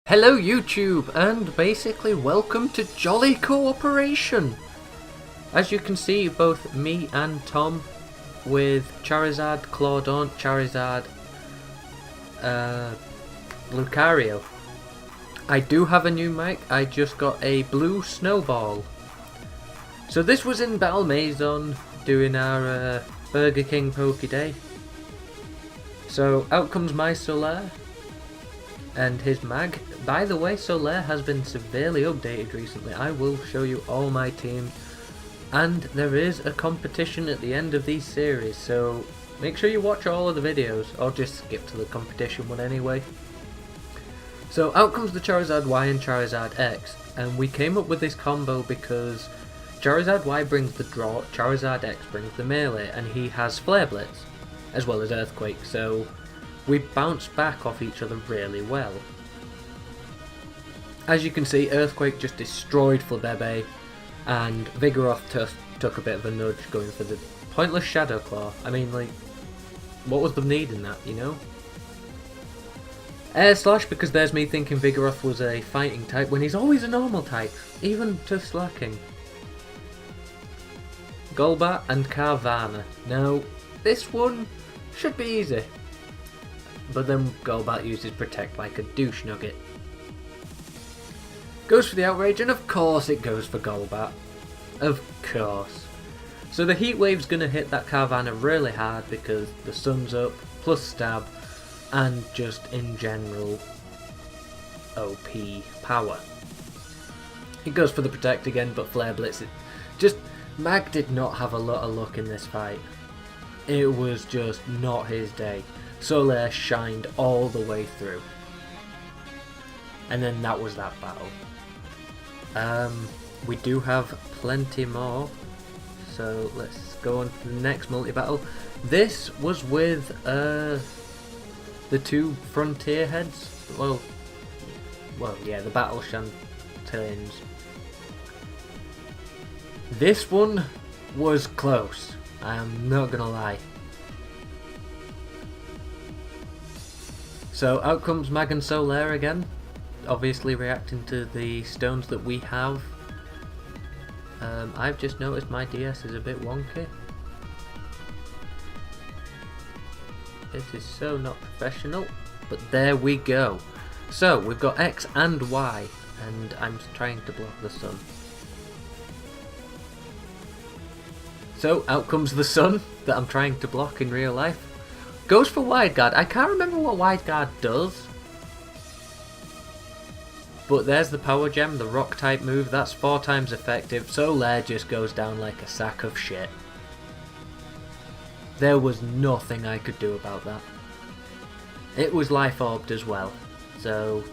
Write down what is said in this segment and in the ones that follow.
Hello YouTube, and basically welcome to Jolly Cooperation! As you can see, both me and Tom with Charizard, Claudon, Charizard, Lucario. I do have a new mic, I just got a blue snowball. So this was in Battle Maison, doing our Burger King Poké Day. So out comes my Solaire and his mag. By the way, Solaire has been severely updated recently. I will show you all my teams, and there is a competition at the end of these series, so make sure you watch all of the videos, or just skip to the competition one anyway. So out comes the Charizard Y and Charizard X, and we came up with this combo because Charizard Y brings the draw, Charizard X brings the melee, and he has Flare Blitz, as well as Earthquake, so we bounce back off each other really well. As you can see, Earthquake just destroyed Flabébé, and Vigoroth took a bit of a nudge going for the pointless Shadow Claw. I mean, like, what was the need in that, you know? Air Slash, because there's me thinking Vigoroth was a fighting type when he's always a normal type, even to slacking. Golbat and Carvanha. Now, this one should be easy. But then Golbat uses Protect like a douche nugget. Goes for the Outrage, and of course it goes for Golbat. Of course. So the Heat Wave's going to hit that Carvanha really hard because the sun's up, plus stab, and just in general OP power. It goes for the Protect again, but Flare Blitz. Mag did not have a lot of luck in this fight. It was just not his day. Solaire shined all the way through. And then that was that battle. We do have plenty more, so let's go on to the next multi-battle. This was with the two Frontier heads. Well, yeah, the Battle Chantains. This one was close, I'm not gonna lie. So out comes Mag and Solaire again, obviously reacting to the stones that we have. I've just noticed my DS is a bit wonky. This is so not professional, but there we go. So we've got X and Y, and I'm trying to block the sun. So out comes the sun that I'm trying to block in real life. Goes for Wide Guard. I can't remember what Wide Guard does. But there's the Power Gem, the rock type move. That's 4 times effective. Solaire just goes down like a sack of shit. There was nothing I could do about that. It was Life Orbed as well. So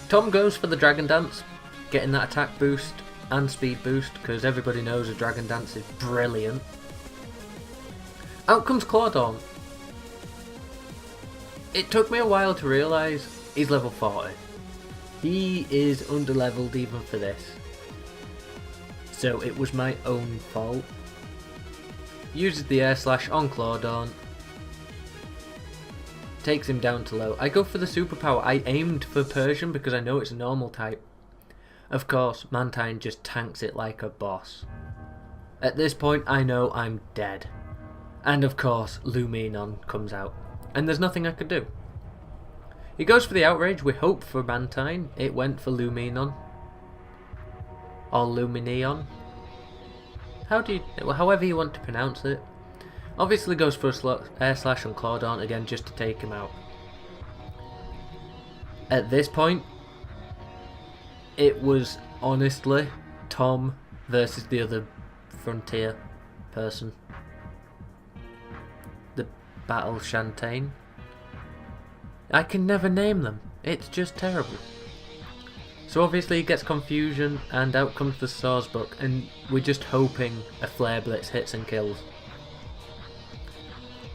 Tom goes for the Dragon Dance, getting that attack boost and speed boost, because everybody knows a Dragon Dance is brilliant. Out comes Claudon. It took me a while to realise he's level 40. He is underleveled even for this. So it was my own fault. Uses the Air Slash on Claudon. Takes him down to low. I go for the superpower. I aimed for Persian because I know it's a normal type. Of course, Mantine just tanks it like a boss. At this point, I know I'm dead. And of course, Luminon comes out. And there's nothing I could do. He goes for the Outrage. We hope for Mantine. It went for Luminon. Or Lumineon. However you want to pronounce it. Obviously goes for a Air Slash on Claudon again just to take him out. At this point, it was honestly Tom versus the other Frontier person. The Battle Chantain. I can never name them. It's just terrible. So obviously he gets confusion, and out comes the Swordsbuck, and we're just hoping a Flare Blitz hits and kills.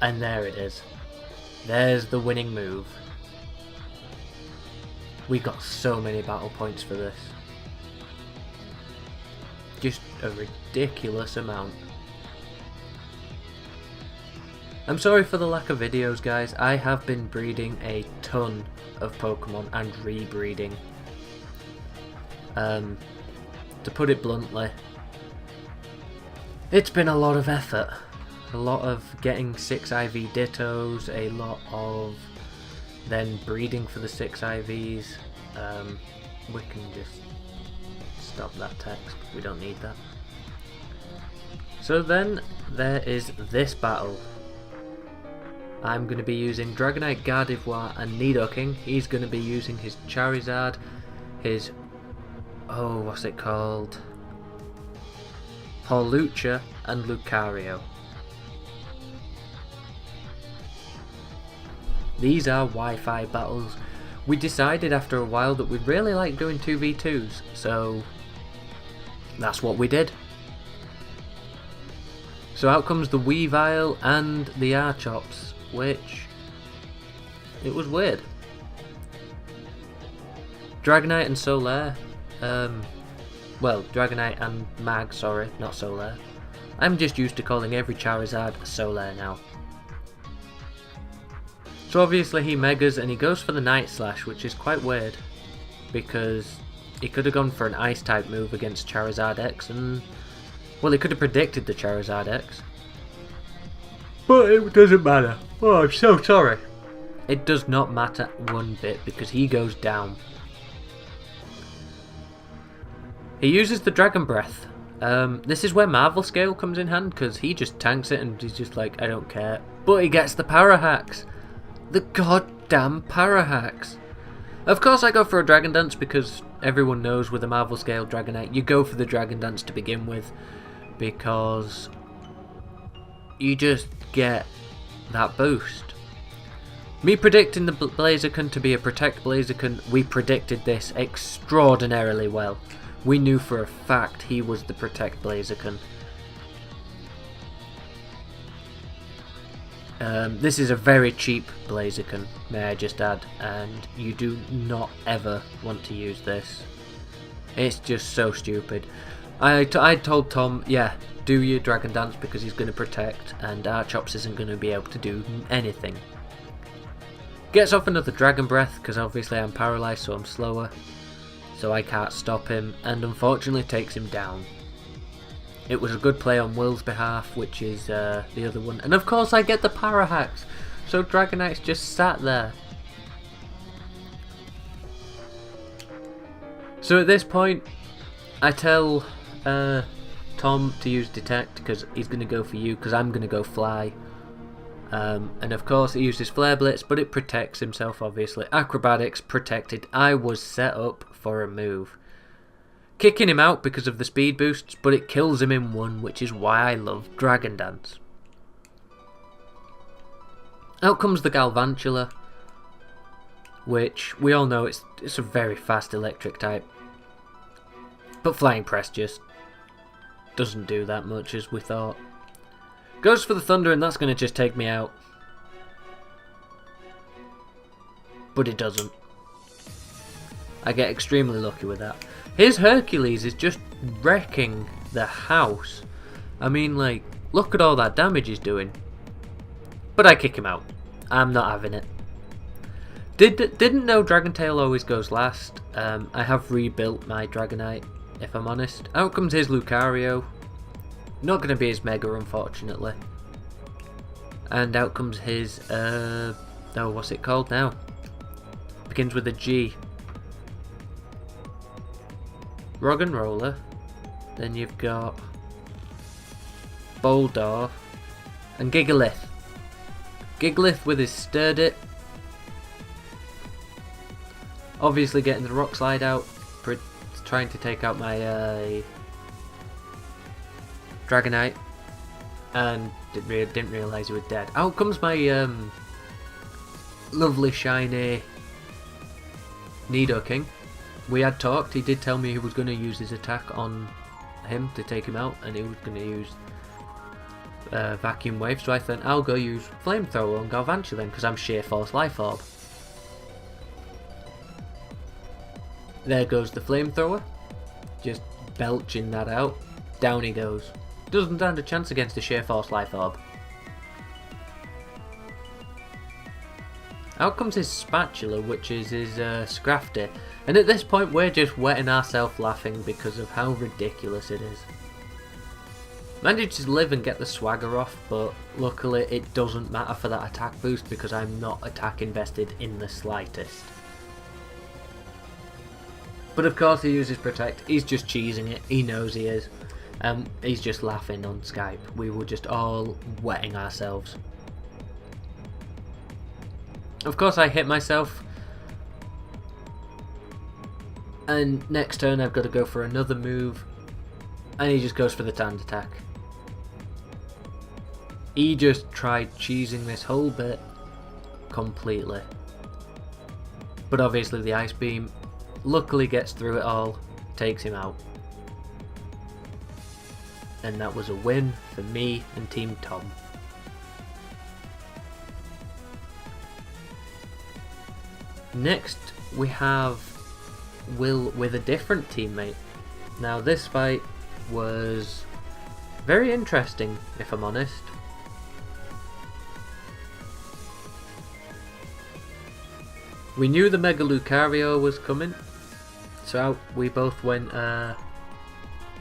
And there it is. There's the winning move. We got so many battle points for this. Just a ridiculous amount. I'm sorry for the lack of videos, guys. I have been breeding a ton of Pokemon and rebreeding To put it bluntly, it's been a lot of effort. A lot of getting 6 IV dittos, a lot of then breeding for the 6 IVs. We can just stop that text, we don't need that. So then there is this battle. I'm going to be using Dragonite, Gardevoir and Nidoking. He's going to be using his Charizard, his, oh, what's it called? Hawlucha and Lucario. These are Wi-Fi battles. We decided after a while that we'd really like doing 2v2s, so that's what we did. So out comes the Weavile and the Archops, which, it was weird. Dragonite and Solaire, well, Dragonite and Mag, sorry, not Solaire. I'm just used to calling every Charizard Solaire now. So obviously he Megas and he goes for the Night Slash, which is quite weird, because he could have gone for an Ice type move against Charizard X and, well, he could have predicted the Charizard X. But it doesn't matter. Oh, I'm so sorry. It does not matter one bit because he goes down. He uses the Dragon Breath. This is where Marvel Scale comes in hand because he just tanks it and he's just like, I don't care. But he gets the Para Hacks. The goddamn Para Hacks. Of course I go for a Dragon Dance because everyone knows with a Marvel Scale Dragonite you go for the Dragon Dance to begin with because you just get that boost. Me predicting the Blaziken to be a Protect Blaziken, we predicted this extraordinarily well. We knew for a fact he was the Protect Blaziken. This is a very cheap Blaziken, may I just add, and you do not ever want to use this. It's just so stupid. I told Tom, yeah, do your Dragon Dance because he's going to Protect, and Archops isn't going to be able to do anything. Gets off another Dragon Breath, because obviously I'm paralysed so I'm slower, so I can't stop him, and unfortunately takes him down. It was a good play on Will's behalf, which is the other one. And of course I get the Para Hacks, so Dragonite's just sat there. So at this point, I tell Tom to use Detect, because he's going to go for you, because I'm going to go Fly. And of course he uses Flare Blitz, but it protects himself obviously. Acrobatics, protected. I was set up for a move. Kicking him out because of the speed boosts, but it kills him in one, which is why I love Dragon Dance. Out comes the Galvantula, which we all know it's a very fast electric type. But Flying Press just doesn't do that much as we thought. Goes for the Thunder and that's going to just take me out. But it doesn't. I get extremely lucky with that. His Hercules is just wrecking the house. I mean, like, look at all that damage he's doing. But I kick him out. I'm not having it. Didn't know Dragon Tail always goes last. I have rebuilt my Dragonite, if I'm honest. Out comes his Lucario. Not going to be his Mega, unfortunately. And out comes his, oh, what's it called now? Begins with a G. Roggenrola. Then you've got Boldor and Gigalith. Gigalith with his Sturdit. Obviously getting the Rock Slide out, trying to take out my Dragonite, and didn't realise he was dead. Out comes my lovely shiny Nidoking. We had talked, he did tell me he was going to use his attack on him to take him out, and he was going to use Vacuum Wave, so I thought I'll go use Flamethrower on Galvantula then, because I'm Sheer Force Life Orb. There goes the Flamethrower, just belching that out. Down he goes. Doesn't stand a chance against the Sheer Force Life Orb. Out comes his spatula, which is his Scrafty, and at this point we're just wetting ourselves laughing because of how ridiculous it is. Managed to live and get the swagger off, but luckily it doesn't matter for that attack boost because I'm not attack invested in the slightest. But of course he uses Protect, he's just cheesing it, he knows he is. He's just laughing on Skype. We were just all wetting ourselves. Of course I hit myself. And next turn I've got to go for another move. And he just goes for the tand attack. He just tried cheesing this whole bit completely. But obviously the Ice Beam luckily gets through it all, takes him out. And that was a win for me and Team Tom. Next we have Will with a different teammate. Now this fight was very interesting, if I'm honest. We knew the Mega Lucario was coming, so out we both went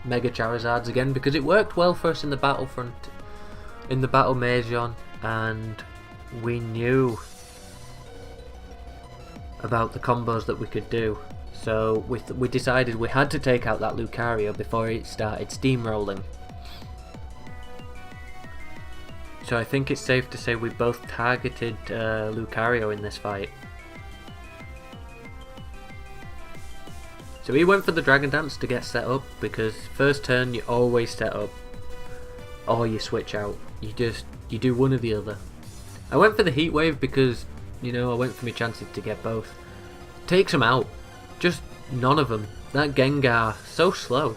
Mega Charizards again because it worked well for us in the Battlefront, in the Battle Mazion, and we knew about the combos that we could do. So we decided we had to take out that Lucario before it started steamrolling. So I think it's safe to say we both targeted Lucario in this fight. So he went for the Dragon Dance to get set up because first turn you always set up or you switch out. You do one or the other. I went for the Heat Wave because, you know, I went for my chances to get both. Takes them out. Just none of them. That Gengar, so slow.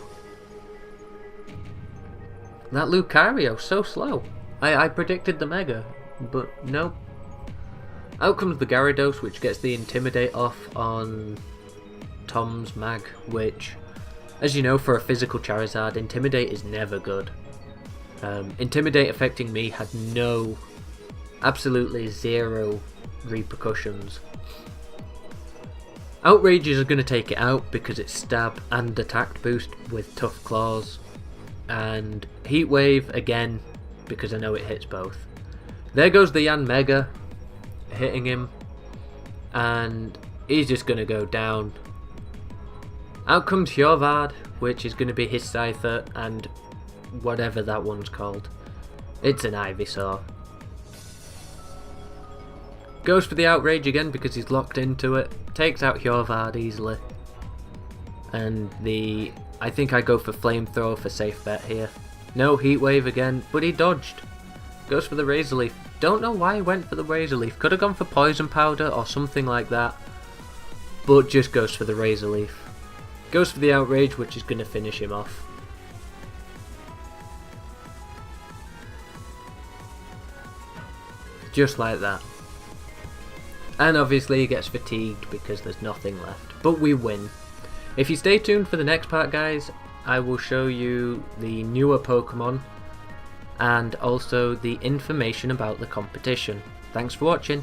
That Lucario, so slow. I predicted the Mega, but nope. Out comes the Gyarados, which gets the Intimidate off on Tom's Mag, which, as you know, for a physical Charizard, Intimidate is never good. Intimidate affecting me had absolutely zero repercussions. Outrages are going to take it out because it's stab and attack boost with Tough Claws, and Heat Wave again because I know it hits both. There goes the Yan Mega hitting him, and he's just going to go down. Out comes Hjorvard, which is going to be his Scyther and whatever that one's called. It's an Ivysaur. Goes for the Outrage again because he's locked into it. Takes out Hjorvard easily. And I think I go for Flamethrower for safe bet here. No, Heat Wave again, but he dodged. Goes for the Razor Leaf. Don't know why he went for the Razor Leaf. Could have gone for Poison Powder or something like that. But just goes for the Razor Leaf. Goes for the Outrage, which is going to finish him off. Just like that. And obviously he gets fatigued because there's nothing left. But we win. If you stay tuned for the next part, guys, I will show you the newer Pokemon and also the information about the competition. Thanks for watching.